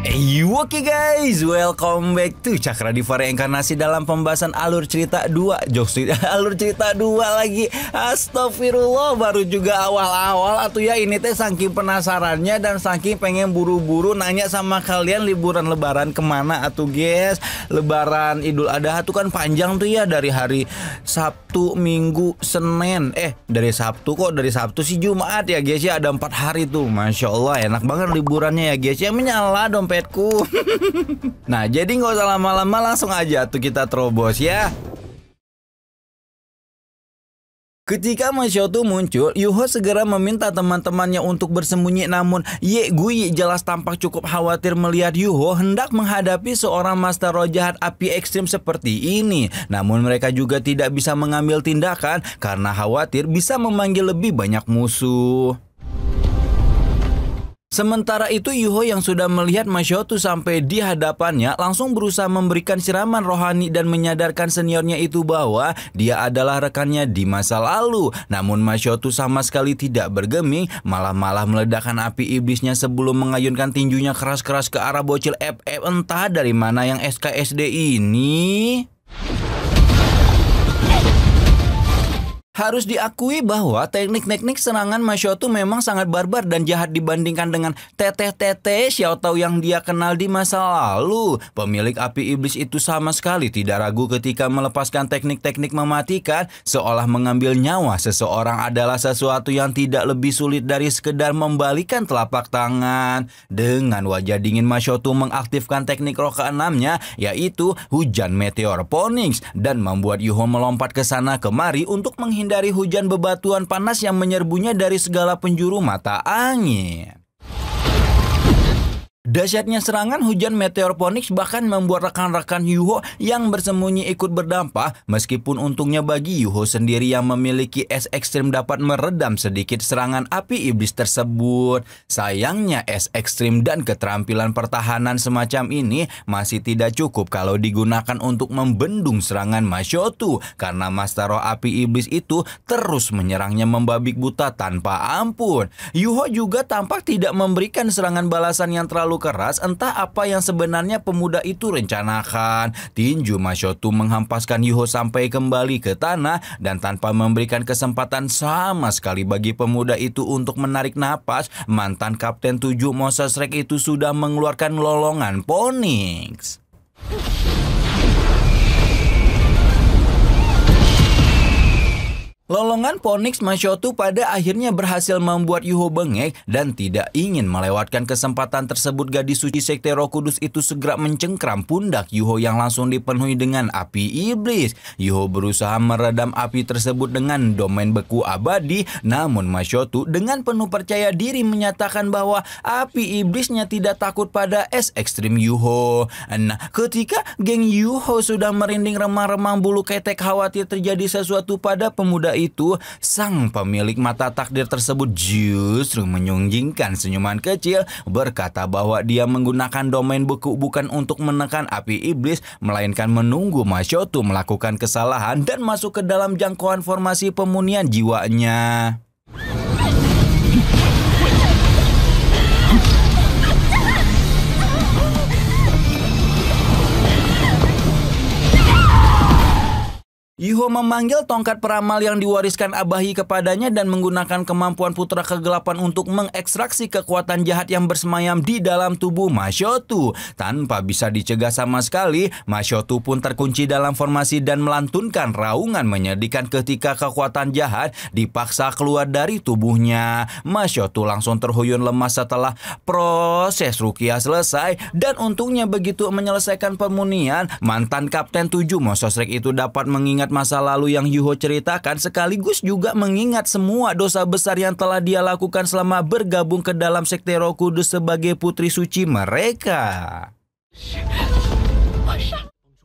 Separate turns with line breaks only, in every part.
Oke guys, welcome back to Cakra Diva Reinkarnasi dalam pembahasan alur cerita 2. Alur cerita 2 lagi. Astagfirullah, baru juga awal-awal atuh ya. Ini teh saking penasarannya dan saking pengen buru-buru nanya sama kalian liburan lebaran kemana atuh guys. Lebaran Idul Adha tuh kan panjang tuh ya, dari hari Sabtu, Minggu, Senin. Dari Sabtu sih Jumat ya guys ya, ada 4 hari tuh. Masya Allah, enak banget liburannya ya guys ya. Menyala dompetku. Nah, jadi nggak usah lama-lama, langsung aja tuh kita terobos ya. Ketika Masyotu muncul, Yuho segera meminta teman-temannya untuk bersembunyi, namun Ye Gui jelas tampak cukup khawatir melihat Yuho hendak menghadapi seorang master roh jahat api ekstrim seperti ini. Namun mereka juga tidak bisa mengambil tindakan karena khawatir bisa memanggil lebih banyak musuh. Sementara itu Yuho yang sudah melihat Masyotu sampai di hadapannya langsung berusaha memberikan siraman rohani dan menyadarkan seniornya itu bahwa dia adalah rekannya di masa lalu. Namun Masyotu sama sekali tidak bergeming, malah meledakkan api iblisnya sebelum mengayunkan tinjunya keras-keras ke arah bocil FF entah dari mana yang SKSD ini. Harus diakui bahwa teknik-teknik serangan Masyotu memang sangat barbar dan jahat dibandingkan dengan teteh-teteh Xiaotao yang dia kenal di masa lalu. Pemilik api iblis itu sama sekali tidak ragu ketika melepaskan teknik-teknik mematikan, seolah mengambil nyawa seseorang adalah sesuatu yang tidak lebih sulit dari sekedar membalikan telapak tangan. Dengan wajah dingin Masyotu mengaktifkan teknik roh keenamnya, yaitu hujan meteor Phoenix, dan membuat Yuho melompat ke sana kemari untuk menghindari hujan bebatuan panas yang menyerbunya dari segala penjuru mata angin. Dahsyatnya serangan hujan meteor Phoenix bahkan membuat rekan-rekan Yuho yang bersembunyi ikut berdampak, meskipun untungnya bagi Yuho sendiri yang memiliki es ekstrim dapat meredam sedikit serangan api iblis tersebut. Sayangnya es ekstrim dan keterampilan pertahanan semacam ini masih tidak cukup kalau digunakan untuk membendung serangan Masyotu, karena master roh api iblis itu terus menyerangnya membabik buta tanpa ampun. Yuho juga tampak tidak memberikan serangan balasan yang terlalu keras, entah apa yang sebenarnya pemuda itu rencanakan. Tinju Masyotu menghempaskan Yuho sampai kembali ke tanah dan tanpa memberikan kesempatan sama sekali bagi pemuda itu untuk menarik napas, mantan Kapten 7 Moses Rex itu sudah mengeluarkan lolongan Phoenix. Lolongan Phoenix Masyotu pada akhirnya berhasil membuat Yuho bengek dan tidak ingin melewatkan kesempatan tersebut. Gadis suci Sekte Roh Kudus itu segera mencengkram pundak Yuho yang langsung dipenuhi dengan api iblis. Yuho berusaha meredam api tersebut dengan domain beku abadi, namun Masyotu dengan penuh percaya diri menyatakan bahwa api iblisnya tidak takut pada es ekstrim Yuho. Nah, ketika geng Yuho sudah merinding remang-remang bulu ketek khawatir terjadi sesuatu pada pemuda itu, sang pemilik mata takdir tersebut justru menyunjingkan senyuman kecil, berkata bahwa dia menggunakan domain beku bukan untuk menekan api iblis, melainkan menunggu Masyotu melakukan kesalahan dan masuk ke dalam jangkauan formasi pemunian jiwanya. Yuho memanggil tongkat peramal yang diwariskan Abahi kepadanya dan menggunakan kemampuan putra kegelapan untuk mengekstraksi kekuatan jahat yang bersemayam di dalam tubuh Masyotu. Tanpa bisa dicegah sama sekali, Masyotu pun terkunci dalam formasi dan melantunkan raungan menyedihkan ketika kekuatan jahat dipaksa keluar dari tubuhnya. Masyotu langsung terhuyun lemas setelah proses rukiah selesai, dan untungnya begitu menyelesaikan pemunian, mantan Kapten 7 Moses Rex itu dapat mengingat masa lalu yang Yuho ceritakan, sekaligus juga mengingat semua dosa besar yang telah dia lakukan selama bergabung ke dalam Sekte Roh Kudus sebagai putri suci mereka.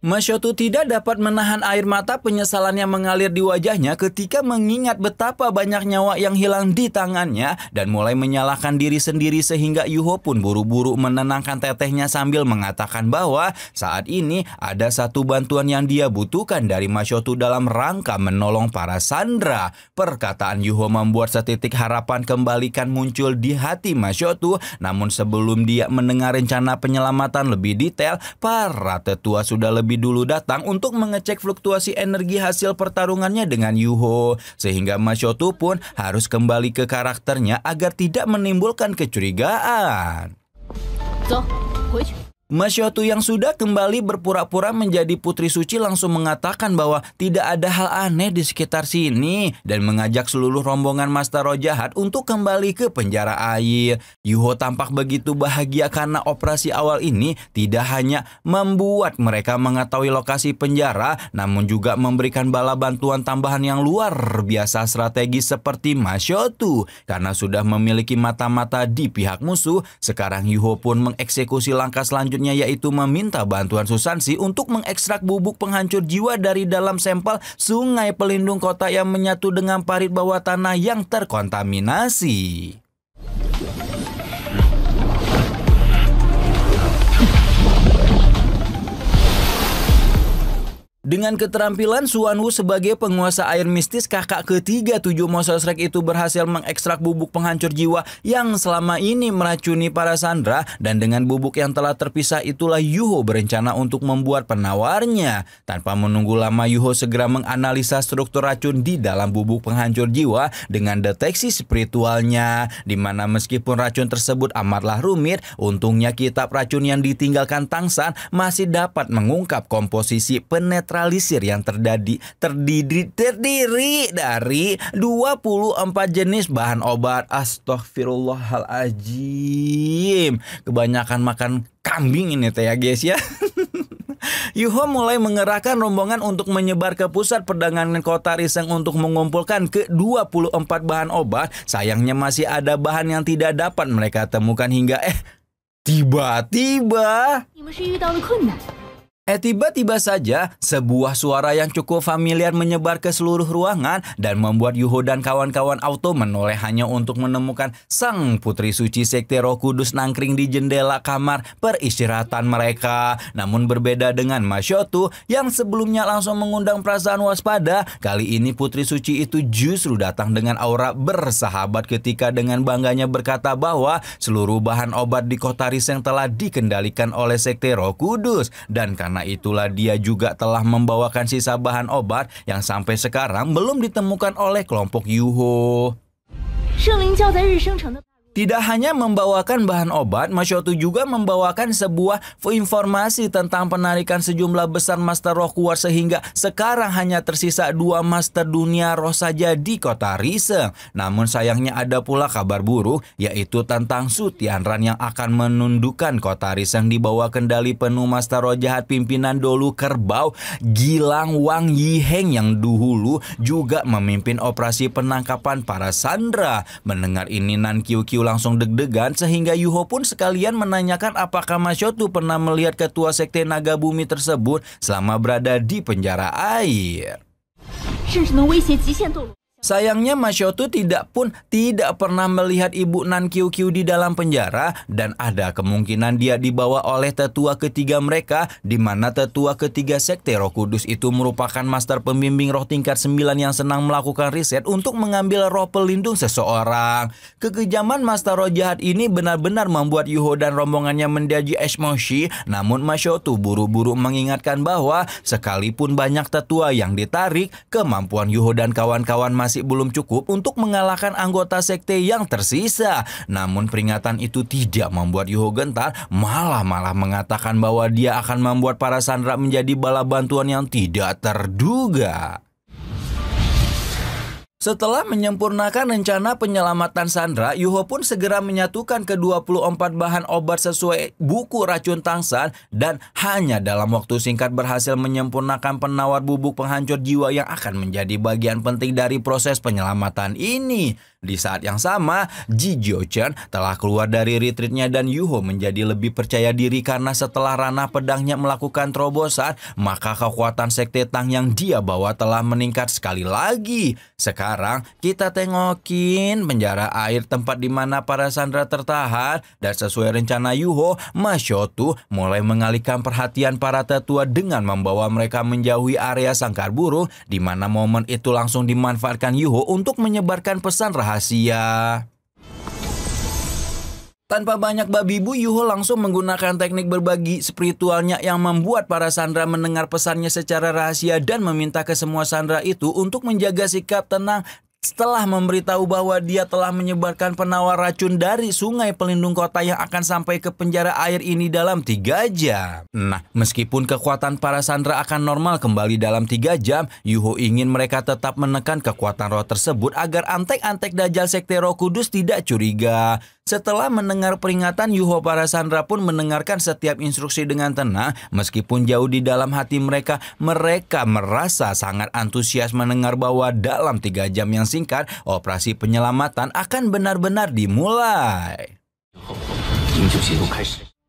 Masyotu tidak dapat menahan air mata penyesalan yang mengalir di wajahnya ketika mengingat betapa banyak nyawa yang hilang di tangannya dan mulai menyalahkan diri sendiri, sehingga Yuho pun buru-buru menenangkan tetehnya sambil mengatakan bahwa saat ini ada satu bantuan yang dia butuhkan dari Masyotu dalam rangka menolong para sandera. Perkataan Yuho membuat setitik harapan kembalikan muncul di hati Masyotu, namun sebelum dia mendengar rencana penyelamatan lebih detail, para tetua sudah lebih dulu datang untuk mengecek fluktuasi energi hasil pertarungannya dengan Yuho, sehingga Masyotu pun harus kembali ke karakternya agar tidak menimbulkan kecurigaan. Masyotu yang sudah kembali berpura-pura menjadi putri suci langsung mengatakan bahwa tidak ada hal aneh di sekitar sini dan mengajak seluruh rombongan Master Roh Jahat untuk kembali ke penjara air. Yuho tampak begitu bahagia karena operasi awal ini tidak hanya membuat mereka mengetahui lokasi penjara, namun juga memberikan bala bantuan tambahan yang luar biasa strategis seperti Masyotu. Karena sudah memiliki mata-mata di pihak musuh, sekarang Yuho pun mengeksekusi langkah selanjutnya, yaitu meminta bantuan Susansi untuk mengekstrak bubuk penghancur jiwa dari dalam sampel sungai pelindung kota yang menyatu dengan parit bawah tanah yang terkontaminasi. Dengan keterampilan Xuanwu sebagai penguasa air mistis, kakak ketiga 7 monster Shrek itu berhasil mengekstrak bubuk penghancur jiwa yang selama ini meracuni para sandera, dan dengan bubuk yang telah terpisah itulah Yuho berencana untuk membuat penawarnya. Tanpa menunggu lama, Yuho segera menganalisa struktur racun di dalam bubuk penghancur jiwa dengan deteksi spiritualnya, di mana meskipun racun tersebut amatlah rumit, untungnya kitab racun yang ditinggalkan Tang San masih dapat mengungkap komposisi penetralisir yang terdiri dari 24 jenis bahan obat. Astaghfirullahaladzim, kebanyakan makan kambing ini teh ya guys ya. Yuho mulai mengerahkan rombongan untuk menyebar ke pusat perdagangan kota Riseng untuk mengumpulkan ke 24 bahan obat. Sayangnya masih ada bahan yang tidak dapat mereka temukan hingga tiba-tiba saja sebuah suara yang cukup familiar menyebar ke seluruh ruangan dan membuat Yuho dan kawan-kawan auto menoleh hanya untuk menemukan sang putri suci Sekte Roh Kudus nangkring di jendela kamar peristirahatan mereka. Namun berbeda dengan Masyotu yang sebelumnya langsung mengundang perasaan waspada, kali ini putri suci itu justru datang dengan aura bersahabat ketika dengan bangganya berkata bahwa seluruh bahan obat di kota Riseng telah dikendalikan oleh Sekte Roh Kudus, dan karena itulah dia juga telah membawakan sisa bahan obat yang sampai sekarang belum ditemukan oleh kelompok Yuho. Tidak hanya membawakan bahan obat, Masyotu juga membawakan sebuah informasi tentang penarikan sejumlah besar Master Roh keluar, sehingga sekarang hanya tersisa 2 Master Dunia Roh saja di kota Riseng. Namun sayangnya ada pula kabar buruk, yaitu tentang Su Tianran yang akan menundukkan kota Riseng di bawah kendali penuh Master Roh Jahat pimpinan Dolu Kerbau Gilang Wang Yiheng yang dahulu juga memimpin operasi penangkapan para sandera. Mendengar ini Nan Qiu langsung deg-degan, sehingga Yuho pun sekalian menanyakan apakah Masyotu pernah melihat ketua sekte naga bumi tersebut selama berada di penjara air. Sayangnya Masyotu tidak pernah melihat Ibu Nan Qiu di dalam penjara, dan ada kemungkinan dia dibawa oleh tetua ketiga mereka, di mana tetua ketiga Sekte Roh Kudus itu merupakan master pembimbing roh tingkat 9 yang senang melakukan riset untuk mengambil roh pelindung seseorang. Kekejaman Master Roh Jahat ini benar-benar membuat Yuho dan rombongannya mendaji emosi, namun Masyotu buru-buru mengingatkan bahwa sekalipun banyak tetua yang ditarik, kemampuan Yuho dan kawan-kawan masih belum cukup untuk mengalahkan anggota sekte yang tersisa. Namun peringatan itu tidak membuat Yuho gentar, malah mengatakan bahwa dia akan membuat para sandera menjadi bala bantuan yang tidak terduga. Setelah menyempurnakan rencana penyelamatan sandera, Yuho pun segera menyatukan ke-24 bahan obat sesuai buku racun Tang San, dan hanya dalam waktu singkat berhasil menyempurnakan penawar bubuk penghancur jiwa yang akan menjadi bagian penting dari proses penyelamatan ini. Di saat yang sama, Ji Jiochen telah keluar dari retreatnya dan Yuho menjadi lebih percaya diri karena setelah ranah pedangnya melakukan terobosan, maka kekuatan sekte Tang yang dia bawa telah meningkat sekali lagi. Sekarang kita tengokin penjara air tempat di mana para sandera tertahan dan sesuai rencana Yuho, Ma Xiaotu mulai mengalihkan perhatian para tetua dengan membawa mereka menjauhi area sangkar burung di mana momen itu langsung dimanfaatkan Yuho untuk menyebarkan pesan rahasia. Tanpa banyak babi bu, Yuho langsung menggunakan teknik berbagi spiritualnya yang membuat para sandera mendengar pesannya secara rahasia dan meminta ke semua sandera itu untuk menjaga sikap tenang setelah memberitahu bahwa dia telah menyebarkan penawar racun dari sungai pelindung kota yang akan sampai ke penjara air ini dalam 3 jam. Nah, meskipun kekuatan para sandera akan normal kembali dalam 3 jam, Yuho ingin mereka tetap menekan kekuatan roh tersebut agar antek-antek Dajjal Sekte Roh Kudus tidak curiga. Setelah mendengar peringatan, Yuho para sandera pun mendengarkan setiap instruksi dengan tenang. Meskipun jauh di dalam hati mereka merasa sangat antusias mendengar bahwa dalam 3 jam yang singkat, operasi penyelamatan akan benar-benar dimulai.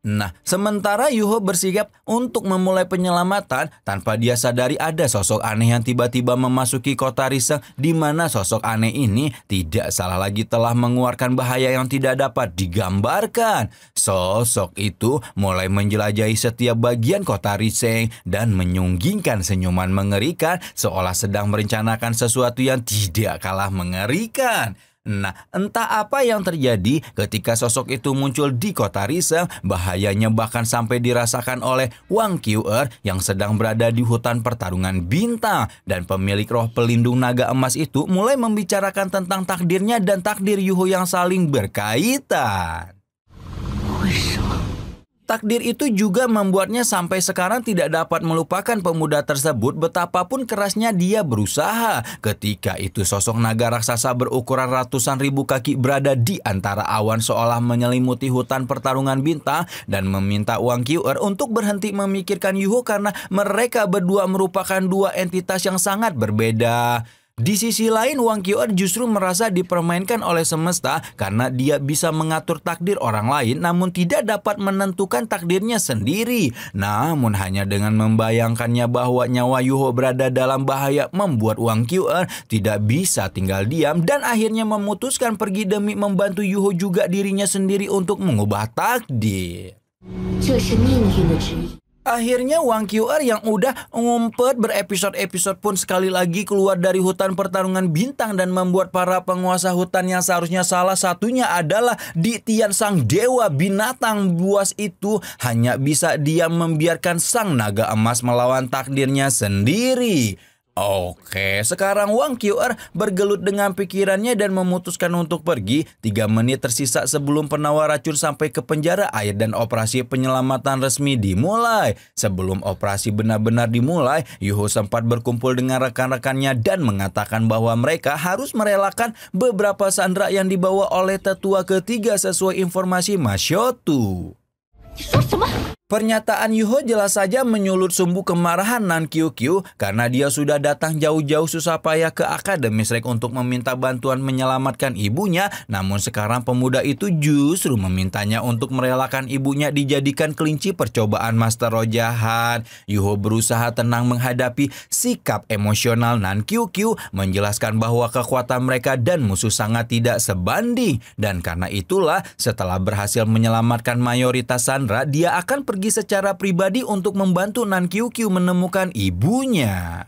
Nah, sementara Yuho bersigap untuk memulai penyelamatan, tanpa dia sadari ada sosok aneh yang tiba-tiba memasuki kota Riseng, di mana sosok aneh ini tidak salah lagi telah mengeluarkan bahaya yang tidak dapat digambarkan. Sosok itu mulai menjelajahi setiap bagian kota Riseng dan menyunggingkan senyuman mengerikan seolah sedang merencanakan sesuatu yang tidak kalah mengerikan. Nah, entah apa yang terjadi ketika sosok itu muncul di kota Riseng, bahayanya bahkan sampai dirasakan oleh Wang Qiu'er yang sedang berada di hutan pertarungan bintang. Dan pemilik roh pelindung naga emas itu mulai membicarakan tentang takdirnya dan takdir Yuho yang saling berkaitan. Takdir itu juga membuatnya sampai sekarang tidak dapat melupakan pemuda tersebut betapapun kerasnya dia berusaha. Ketika itu sosok naga raksasa berukuran ratusan ribu kaki berada di antara awan seolah menyelimuti hutan pertarungan bintang dan meminta Wang Qiu'er untuk berhenti memikirkan Yuho karena mereka berdua merupakan dua entitas yang sangat berbeda. Di sisi lain, Wang Qiu'er justru merasa dipermainkan oleh semesta karena dia bisa mengatur takdir orang lain namun tidak dapat menentukan takdirnya sendiri. Namun hanya dengan membayangkannya bahwa nyawa Yuho berada dalam bahaya membuat Wang Qiu'er tidak bisa tinggal diam dan akhirnya memutuskan pergi demi membantu Yuho juga dirinya sendiri untuk mengubah takdir. Akhirnya Wang Qiu'er yang udah ngumpet berepisode-episode pun sekali lagi keluar dari hutan pertarungan bintang dan membuat para penguasa hutan yang seharusnya salah satunya adalah Di Tian sang dewa binatang buas itu hanya bisa diam membiarkan sang naga emas melawan takdirnya sendiri. Oke, sekarang Wang Qiu'er bergelut dengan pikirannya dan memutuskan untuk pergi. 3 menit tersisa sebelum penawar racun sampai ke penjara air dan operasi penyelamatan resmi dimulai. Sebelum operasi benar-benar dimulai, Yuho sempat berkumpul dengan rekan-rekannya dan mengatakan bahwa mereka harus merelakan beberapa sandera yang dibawa oleh tetua ketiga sesuai informasi Ma Xiaotu. Pernyataan Yuho jelas saja menyulut sumbu kemarahan Nan Qiuqiu karena dia sudah datang jauh-jauh susah payah ke Akademi Shrek untuk meminta bantuan menyelamatkan ibunya. Namun sekarang pemuda itu justru memintanya untuk merelakan ibunya dijadikan kelinci percobaan Master Roh Jahat. Yuho berusaha tenang menghadapi sikap emosional Nan Qiuqiu, menjelaskan bahwa kekuatan mereka dan musuh sangat tidak sebanding. Dan karena itulah setelah berhasil menyelamatkan mayoritas sandera, dia akan pergi secara pribadi untuk membantu Nan Qiuqiu menemukan ibunya.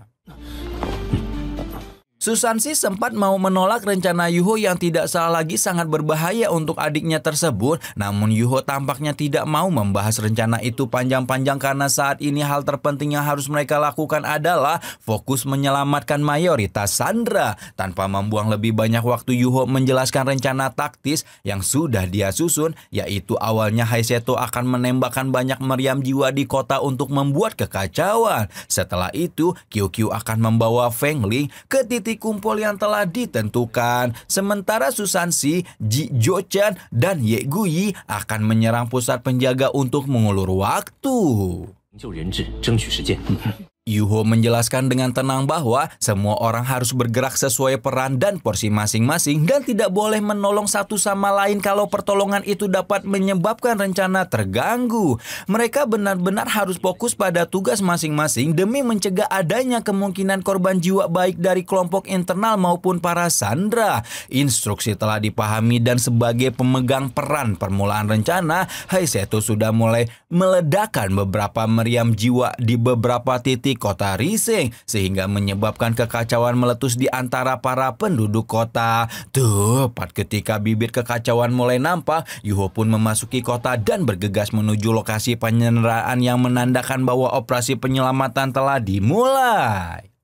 Susansi sempat mau menolak rencana Yuho yang tidak salah lagi sangat berbahaya untuk adiknya tersebut. Namun Yuho tampaknya tidak mau membahas rencana itu panjang-panjang karena saat ini hal terpenting yang harus mereka lakukan adalah fokus menyelamatkan mayoritas sandera. Tanpa membuang lebih banyak waktu, Yuho menjelaskan rencana taktis yang sudah dia susun, yaitu awalnya Haiseto akan menembakkan banyak meriam jiwa di kota untuk membuat kekacauan. Setelah itu, Qiuqiu akan membawa Feng Ling ke titik kumpul yang telah ditentukan. Sementara Susansi, Ji Jiochen, dan Ye Guyi akan menyerang pusat penjaga untuk mengulur waktu. Yuho menjelaskan dengan tenang bahwa semua orang harus bergerak sesuai peran dan porsi masing-masing dan tidak boleh menolong satu sama lain kalau pertolongan itu dapat menyebabkan rencana terganggu. Mereka benar-benar harus fokus pada tugas masing-masing demi mencegah adanya kemungkinan korban jiwa baik dari kelompok internal maupun para sandera. Instruksi telah dipahami dan sebagai pemegang peran permulaan rencana, Heiseto sudah mulai meledakkan beberapa meriam jiwa di beberapa titik kota Rising sehingga menyebabkan kekacauan meletus di antara para penduduk kota. Tepat ketika bibit kekacauan mulai nampak, Yuho pun memasuki kota dan bergegas menuju lokasi penyanderaan yang menandakan bahwa operasi penyelamatan telah dimulai.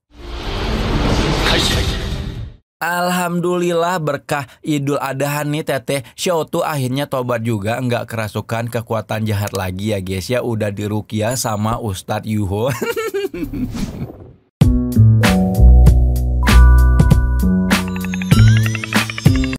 Alhamdulillah berkah Idul Adha nih Teteh, Xiao tuh akhirnya tobat juga, nggak kerasukan kekuatan jahat lagi ya guys ya, udah diruqyah sama Ustadz Yuho.